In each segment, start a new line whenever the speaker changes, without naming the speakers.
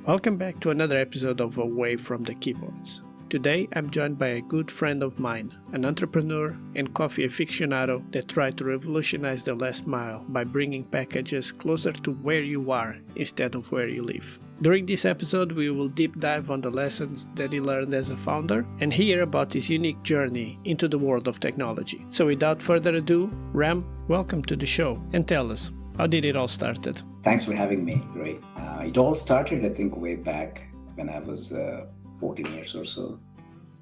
Welcome back to another episode of Away from the Keyboards. Today I'm joined by a good friend of mine, an entrepreneur and coffee aficionado that tried to revolutionize the last mile by bringing packages closer to where you are instead of where you live. During this episode we will deep dive on the lessons that he learned as a founder and hear about his unique journey into the world of technology. So without further ado, Ram, welcome to the show and tell us, how did it all started?
Thanks for having me, Ray. It all started, I think, way back when I was 14 years or so.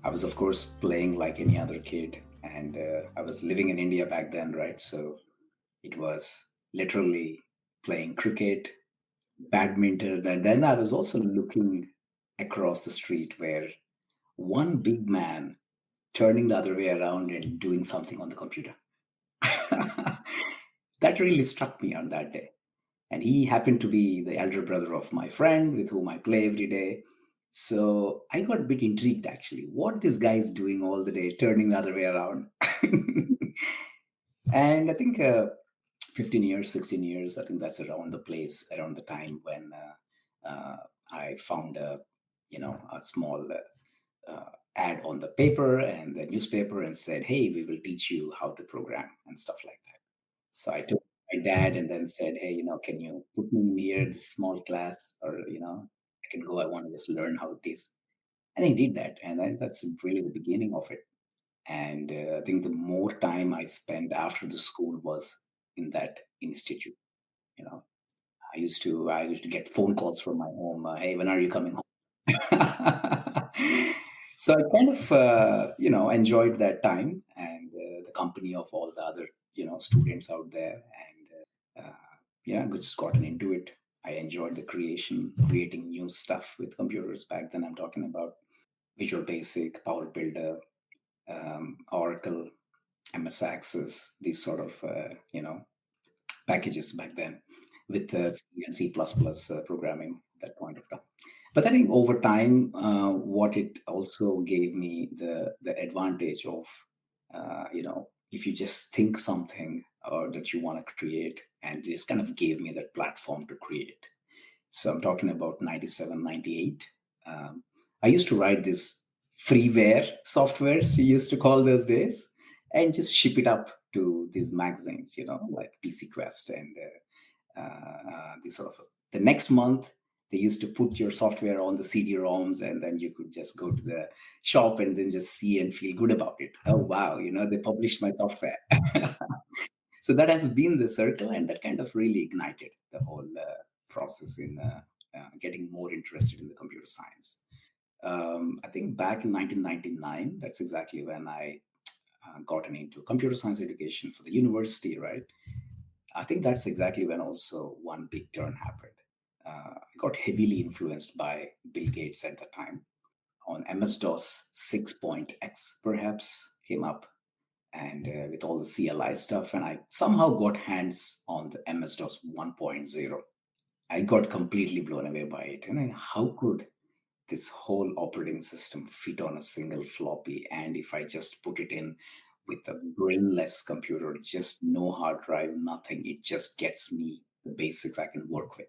I was, of course, playing like any other kid, and I was living in India back then, right? So it was literally playing cricket, badminton, and then I was also looking across the street where one big man turning the other way around and doing something on the computer. That really struck me on that day. And he happened to be the elder brother of my friend with whom I play every day. So I got a bit intrigued actually, what this guy is doing all the day, turning the other way around. And I think 15 years, 16 years, I think that's around the place, around the time when I found a small ad on the paper and the newspaper and said, hey, we will teach you how to program and stuff like that. So I took my dad and then said, hey, can you put me in here, this small class, or, I can go, I want to just learn how it is. And he did that. And that's really the beginning of it. And I think the more time I spent after the school was in that institute, you know, I used to get phone calls from my home. Hey, when are you coming home? So I kind of, enjoyed that time and the company of all the other, students out there. And yeah, just gotten into it. I enjoyed the creating new stuff with computers back then. I'm talking about Visual Basic, Power Builder, Oracle, MS Access, these sort of, packages back then with C and C++ programming at that point of time. But I think over time, what it also gave me the advantage of, if you just think something or that you want to create, and this kind of gave me that platform to create. So I'm talking about 97, 98. I used to write this freeware softwares we used to call those days and just ship it up to these magazines, like PC Quest and this sort of. The next month, they used to put your software on the CD-ROMs, and then you could just go to the shop and then just see and feel good about it. Oh wow, they published my software. So that has been the circle, and that kind of really ignited the whole process in getting more interested in the computer science. I think back in 1999, that's exactly when I gotten into computer science education for the university, right? I think that's exactly when also one big turn happened. I got heavily influenced by Bill Gates at the time. On MS-DOS 6.x, perhaps, came up, and with all the CLI stuff, and I somehow got hands on the MS-DOS 1.0. I got completely blown away by it. And how could this whole operating system fit on a single floppy? And if I just put it in with a brainless computer, just no hard drive, nothing, it just gets me the basics I can work with.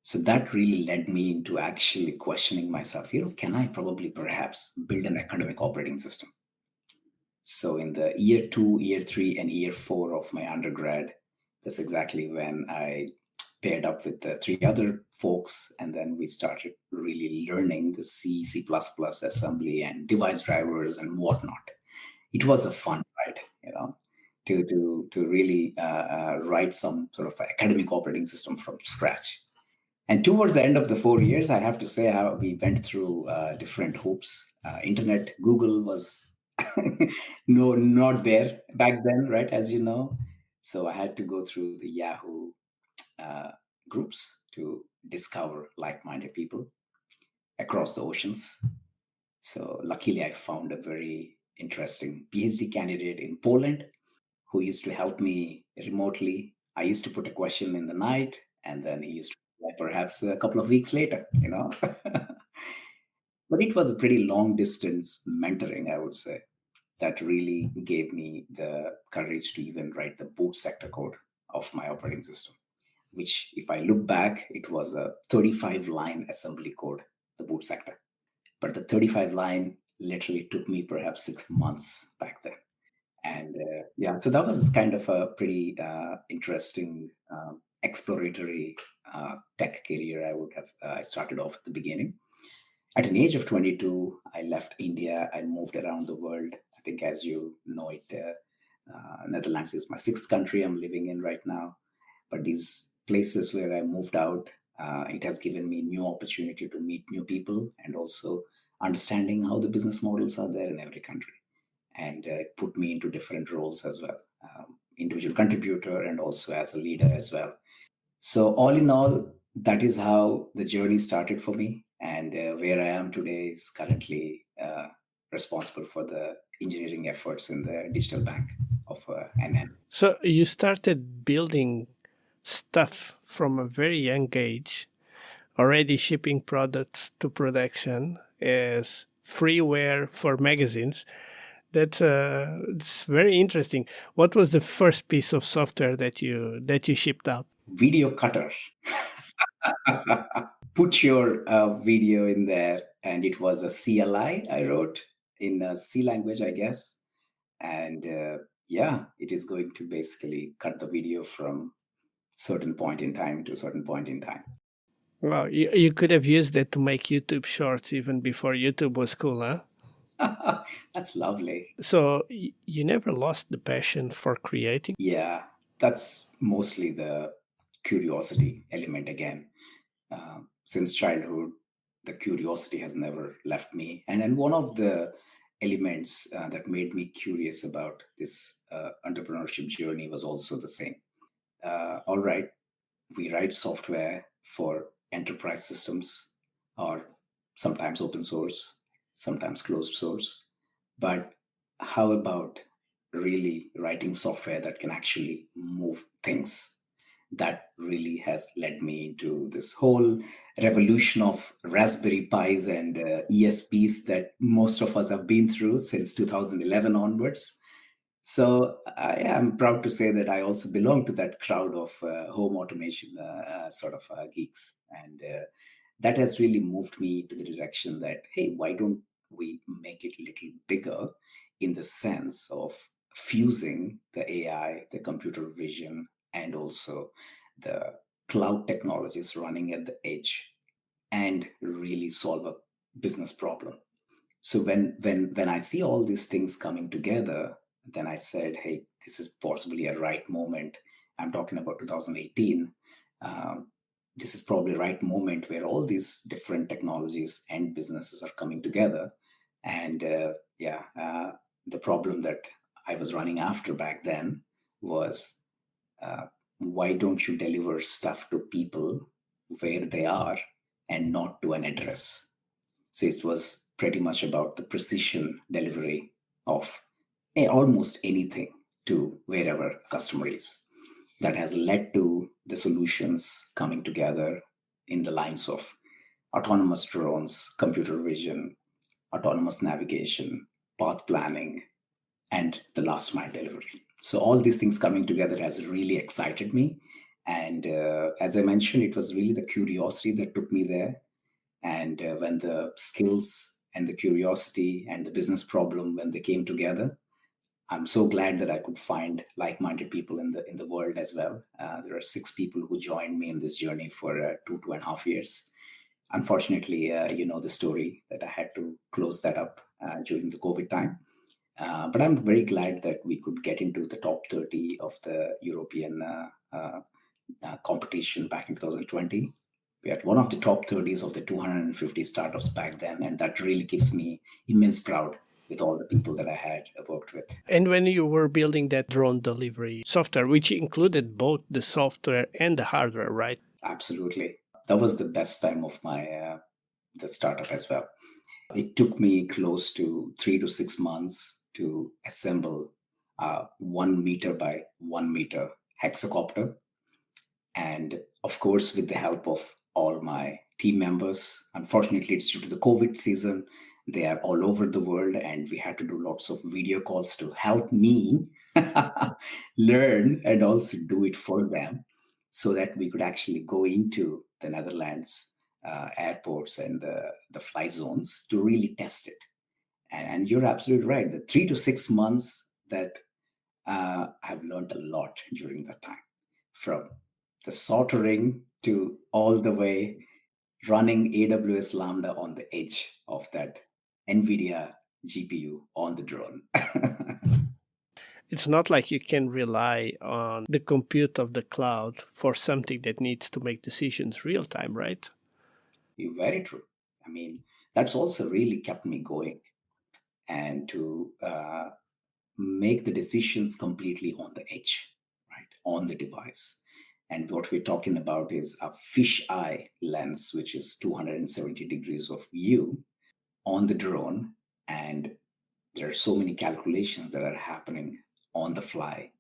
So that really led me into actually questioning myself, can I probably perhaps build an academic operating system? So in the year two, year three, and year four of my undergrad, that's exactly when I paired up with the three other folks, and then we started really learning the C, C++, assembly, and device drivers and whatnot. It was a fun ride, to really write some sort of academic operating system from scratch. And towards the end of the 4 years, I have to say how we went through different hoops. Internet, Google was no, not there back then, right? As you know. So I had to go through the Yahoo uh, groups to discover like-minded people across the oceans. So luckily, I found a very interesting PhD candidate in Poland who used to help me remotely. I used to put a question in the night, and then he used to reply perhaps a couple of weeks later. But it was a pretty long distance mentoring, I would say, that really gave me the courage to even write the boot sector code of my operating system. which, if I look back, it was a 35 line assembly code, the boot sector. But the 35 line literally took me perhaps 6 months back then. And yeah, so that was kind of a pretty interesting exploratory tech career. I would have I started off at the beginning. At an age of 22, I left India and moved around the world. I think, as you know it, Netherlands is my sixth country I'm living in right now. But these places where I moved out, it has given me new opportunity to meet new people and also understanding how the business models are there in every country. And it put me into different roles as well, individual contributor and also as a leader as well. So, all in all, that is how the journey started for me. And where I am today is currently responsible for the engineering efforts in the digital bank of NN.
So you started building stuff from a very young age, already shipping products to production as freeware for magazines. That's it's very interesting. What was the first piece of software that you shipped out?
Video cutter. Put your video in there, and it was a CLI I wrote in C language, I guess. And yeah, it is going to basically cut the video from certain point in time to a certain point in time.
Wow, you could have used it to make YouTube shorts even before YouTube was cool, huh?
That's lovely.
So you never lost the passion for creating?
Yeah, that's mostly the curiosity element again. Since childhood, the curiosity has never left me. And then one of the elements that made me curious about this entrepreneurship journey was also the same. All right, we write software for enterprise systems, or sometimes open source, sometimes closed source. But how about really writing software that can actually move things? That really has led me into this whole revolution of Raspberry Pis and ESPs that most of us have been through since 2011 onwards. So I am proud to say that I also belong to that crowd of home automation sort of geeks, and that has really moved me to the direction that, hey, why don't we make it a little bigger in the sense of fusing the AI, the computer vision, and also the cloud technologies running at the edge, and really solve a business problem. So when I see all these things coming together, then I said, hey, this is possibly a right moment. I'm talking about 2018. um, this is probably a right moment where all these different technologies and businesses are coming together. And yeah, the problem that I was running after back then was, uh, why don't you deliver stuff to people where they are and not to an address? So it was pretty much about the precision delivery of almost anything to wherever a customer is. That has led to the solutions coming together in the lines of autonomous drones, computer vision, autonomous navigation, path planning, and the last mile delivery. So all these things coming together has really excited me. And as I mentioned, it was really the curiosity that took me there. And when the skills and the curiosity and the business problem, when they came together, I'm so glad that I could find like-minded people in the world as well. There are six people who joined me in this journey for 2.5 years. Unfortunately, you know the story that I had to close that up during the COVID time. But I'm very glad that we could get into the top 30 of the European competition back in 2020. We had one of the top 30s of the 250 startups back then, and that really gives me immense proud with all the people that I had worked with.
And when you were building that drone delivery software, which included both the software and the hardware, right?
Absolutely, that was the best time of my the startup as well. It took me close to 3 to 6 months to assemble a 1 meter by 1 meter hexacopter. And of course, with the help of all my team members. Unfortunately, it's due to the COVID season. They are all over the world, and we had to do lots of video calls to help me learn and also do it for them. so that we could actually go into the Netherlands airports and the fly zones to really test it. And you're absolutely right. The 3 to 6 months that I've learned a lot during that time, from the soldering to all the way running AWS Lambda on the edge of that NVIDIA GPU on the drone.
It's not like you can rely on the compute of the cloud for something that needs to make decisions real time, right?
Very true. I mean, that's also really kept me going, and to make the decisions completely on the edge, right, on the device. And what we're talking about is a fisheye lens, which is 270 degrees of view on the drone. And there are so many calculations that are happening on the fly,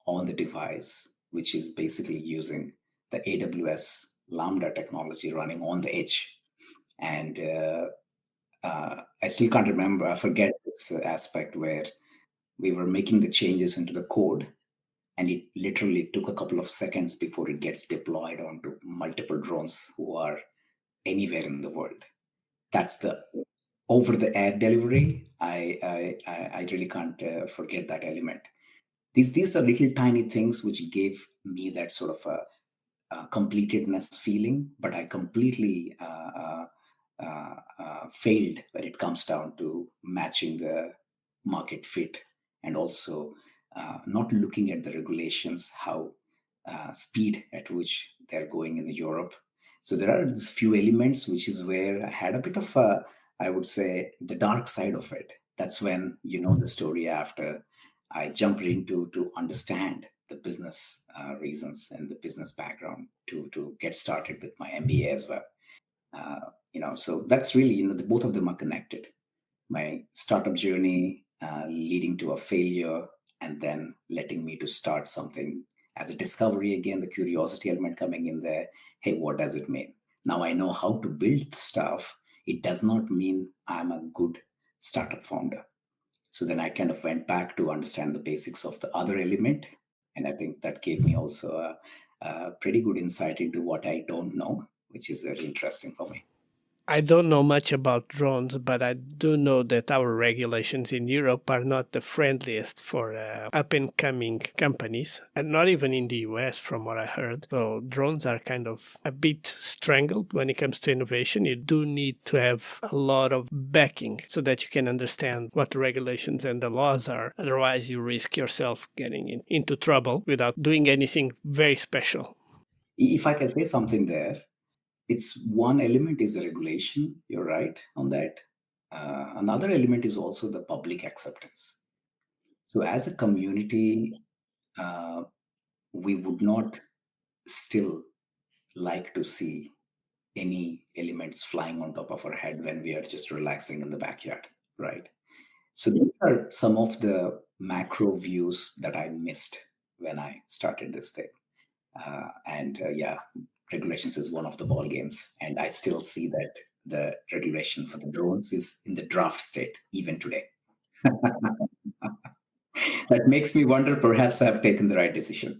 on the device, which is basically using the AWS Lambda technology running on the edge. And I still can't remember, I forget this aspect where we were making the changes into the code, and it literally took a couple of seconds before it gets deployed onto multiple drones who are anywhere in the world. That's the over the air delivery. I really can't forget that element. These are little tiny things which gave me that sort of a completedness feeling, but I completely failed when it comes down to matching the market fit, and also not looking at the regulations, how speed at which they're going in Europe. So there are these few elements, which is where I had a bit of a, I would say, the dark side of it. That's when you know the story after I jumped into to understand the business reasons and the business background to get started with my MBA as well. So that's really, both of them are connected. My startup journey leading to a failure, and then letting me to start something as a discovery again, the curiosity element coming in there. Hey, what does it mean? Now I know how to build the stuff. It does not mean I'm a good startup founder. So then I kind of went back to understand the basics of the other element. And I think that gave me also a pretty good insight into what I don't know, which is very interesting for me.
I don't know much about drones, but I do know that our regulations in Europe are not the friendliest for up and coming companies, and not even in the US, from what I heard. So, drones are kind of a bit strangled when it comes to innovation. You do need to have a lot of backing so that you can understand what the regulations and the laws are. Otherwise, you risk yourself getting into trouble without doing anything very special.
If I can say something there, it's one element is the regulation. You're right on that. Another element is also the public acceptance. So as a community, uh, we would not still like to see any elements flying on top of our head when we are just relaxing in the backyard, right? So these are some of the macro views that I missed when I started this thing. And yeah, regulations is one of the ball games, and I still see that the regulation for the drones is in the draft state even today. That makes me wonder, perhaps I've taken the right decision.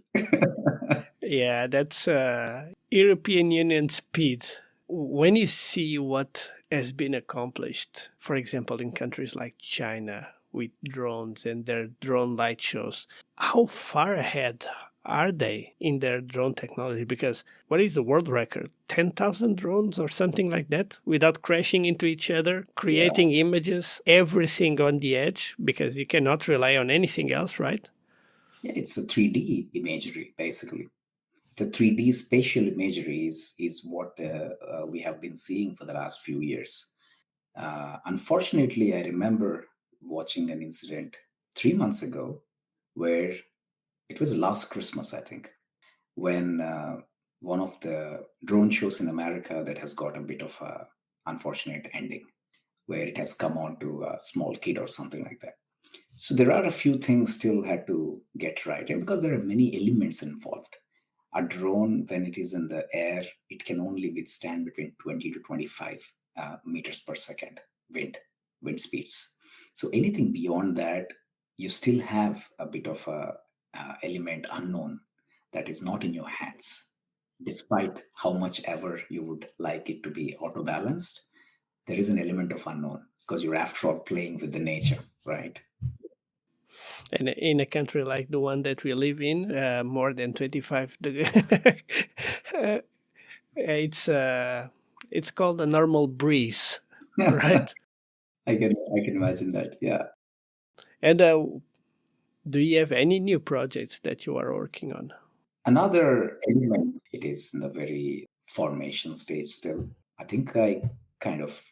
Yeah, that's European Union speed. When you see what has been accomplished, for example, in countries like China with drones and their drone light shows, how far ahead are they in their drone technology? Because what is the world record? 10,000 drones or something like that without crashing into each other,
Yeah,
creating images, everything on the edge, because you cannot rely on anything else, right?
yeah, it's a 3D imagery basically. The 3D spatial imagery is what we have been seeing for the last few years. Unfortunately, I remember watching an incident 3 months ago where it was last Christmas, I think, when one of the drone shows in America that has got a bit of a unfortunate ending, where it has come on to a small kid or something like that. So there are a few things still had to get right, and because there are many elements involved. A drone, when it is in the air, it can only withstand between 20 to 25 meters per second wind speeds. So anything beyond that, you still have a bit of a element unknown that is not in your hands. despite how much ever you would like it to be auto balanced, there is an element of unknown because you're after all playing with the nature, right?
And in a country like the one that we live in, more than 25 degrees, it's it's called a normal breeze, right?
I can imagine that. Yeah.
And do you have any new projects that you are working on?
Another element, it is in the very formation stage still. I think I kind of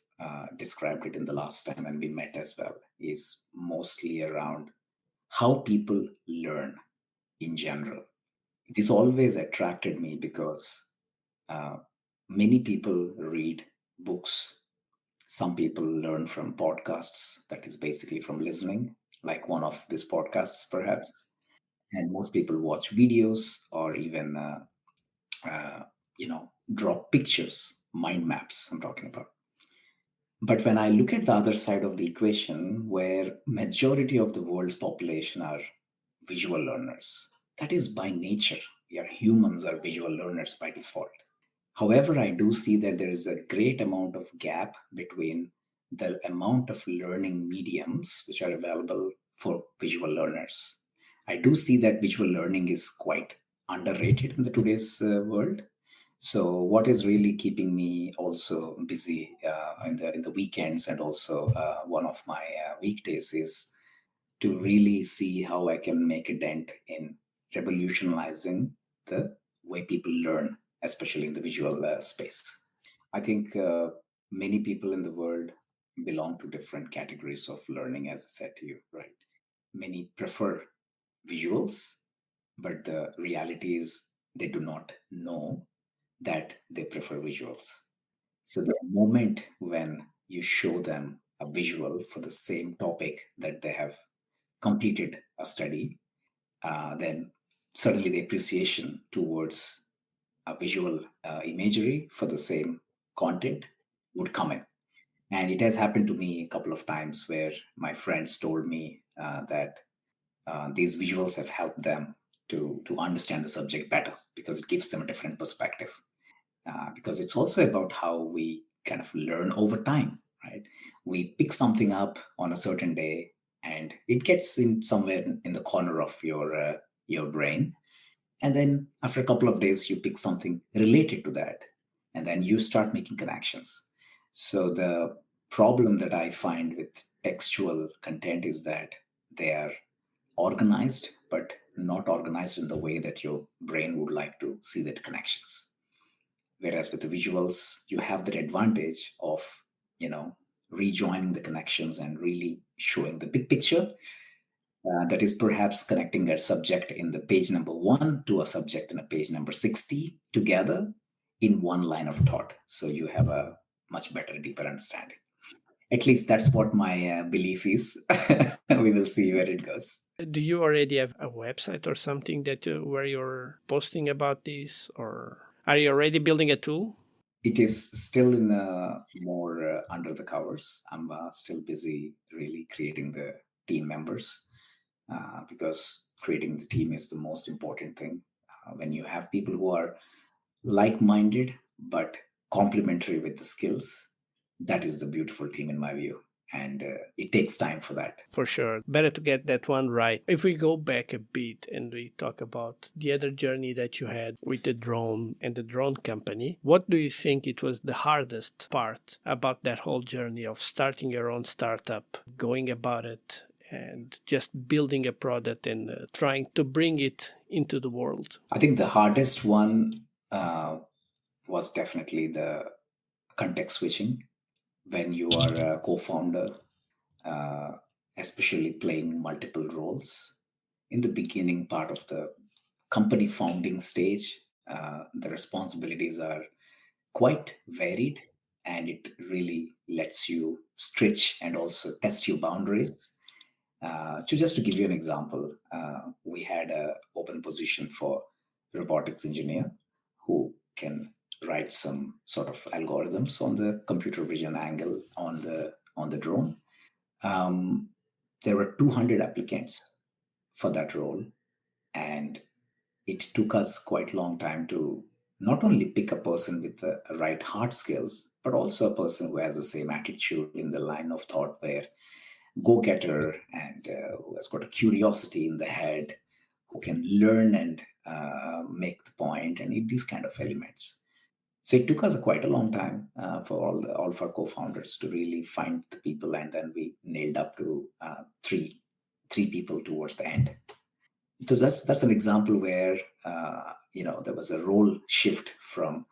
described it in the last time when we met as well, is mostly around how people learn in general. This always attracted me because uh, many people read books. Some people learn from podcasts, that is basically from listening, like one of these podcasts, perhaps. And most people watch videos or even uh, draw pictures, mind maps, I'm talking about. But when I look at the other side of the equation, where majority of the world's population are visual learners, that is by nature. We are humans are visual learners by default. However, I do see that there is a great amount of gap between the amount of learning mediums which are available for visual learners. I do see that visual learning is quite underrated in the today's world. So, what is really keeping me also busy in the weekends and also one of my weekdays is to really see how I can make a dent in revolutionizing the way people learn, especially in the visual space. I think many people in the world belong to different categories of learning, as I said to you, right? Many prefer visuals, but the reality is they do not know that they prefer visuals. So the moment when you show them a visual for the same topic that they have completed a study, then suddenly the appreciation towards a visual imagery for the same content would come in. And it has happened to me a couple of times where my friends told me that these visuals have helped them to understand the subject better because it gives them a different perspective. Because it's also about how we kind of learn over time, right? We pick something up on a certain day, and it gets in somewhere in the corner of your brain, and then after a couple of days, you pick something related to that, and then you start making connections. So the problem that I find with textual content is that they are organized, but not organized in the way that your brain would like to see the connections. Whereas with the visuals, you have that advantage of, you know, rejoining the connections and really showing the big picture that is perhaps connecting a subject in the page number 1 to a subject in a page number 60 together in one line of thought. So you have a much better, deeper understanding. At least that's what my belief is. We will see where it goes.
Do you already have a website or something that where you're posting about this, or are you already building a tool?
It is still in more under the covers. I'm still busy really creating the team members because creating the team is the most important thing. When you have people who are like minded but complementary with the skills, that is the beautiful team in my view. And it takes time for that.
For sure. Better to get that one right. If we go back a bit and we talk about the other journey that you had with the drone and the drone company, what do you think it was the hardest part about that whole journey of starting your own startup, going about it, and just building a product and trying to bring it into the world?
I think the hardest one was definitely the context switching when you are a co-founder, uh, especially playing multiple roles. In the beginning part of the company founding stage, the responsibilities are quite varied, and it really lets you stretch and also test your boundaries. Just to give you an example, we had a open position for robotics engineer who can write some sort of algorithms on the computer vision angle on the drone. um, there were 200 applicants for that role, and it took us quite long time to not only pick a person with the right hard skills, but also a person who has the same attitude in the line of thought where go-getter and who has got a curiosity in the head, who can learn and make the point and these kind of elements. So it took us quite a long time for all of our co-founders to really find the people, and then we nailed up to three people towards the end. So that's an example where there was a role shift from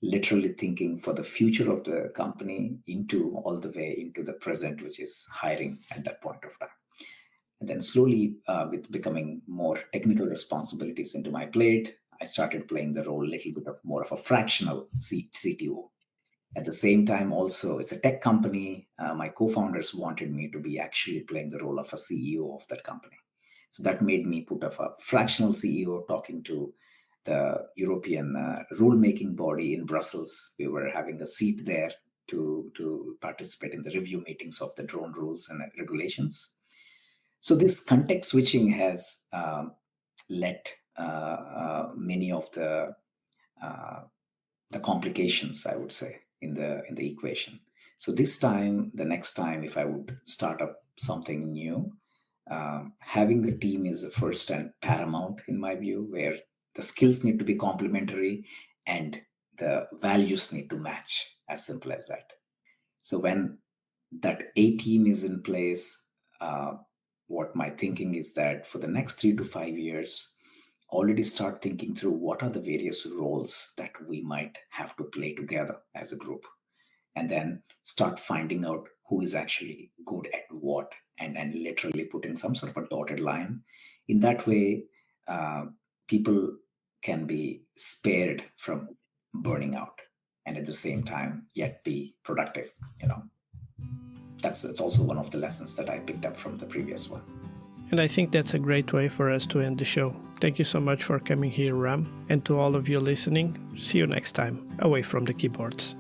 literally thinking for the future of the company into all the way into the present, which is hiring at that point of time. And then slowly, with becoming more technical responsibilities into my plate, I started playing the role a little bit of more of a fractional CTO. At the same time, also, it's a tech company. My co-founders wanted me to be actually playing the role of a CEO of that company. So that made me put up a fractional CEO talking to the European rule-making body in Brussels. We were having a seat there to participate in the review meetings of the drone rules and regulations. So this context switching has led many of the complications, I would say, in the equation. So the next time, if I would start up something new, having a team is the first and paramount in my view, where the skills need to be complementary and the values need to match. As simple as that. So when that A team is in place, what my thinking is that for the next 3 to 5 years, already start thinking through what are the various roles that we might have to play together as a group, and then start finding out who is actually good at what, and literally put in some sort of a dotted line. In that way, people can be spared from burning out, and at the same time yet be productive. That's also one of the lessons that I picked up from the previous one.
And I think that's a great way for us to end the show. Thank you so much for coming here, Ram. And to all of you listening, see you next time, away from the keyboards.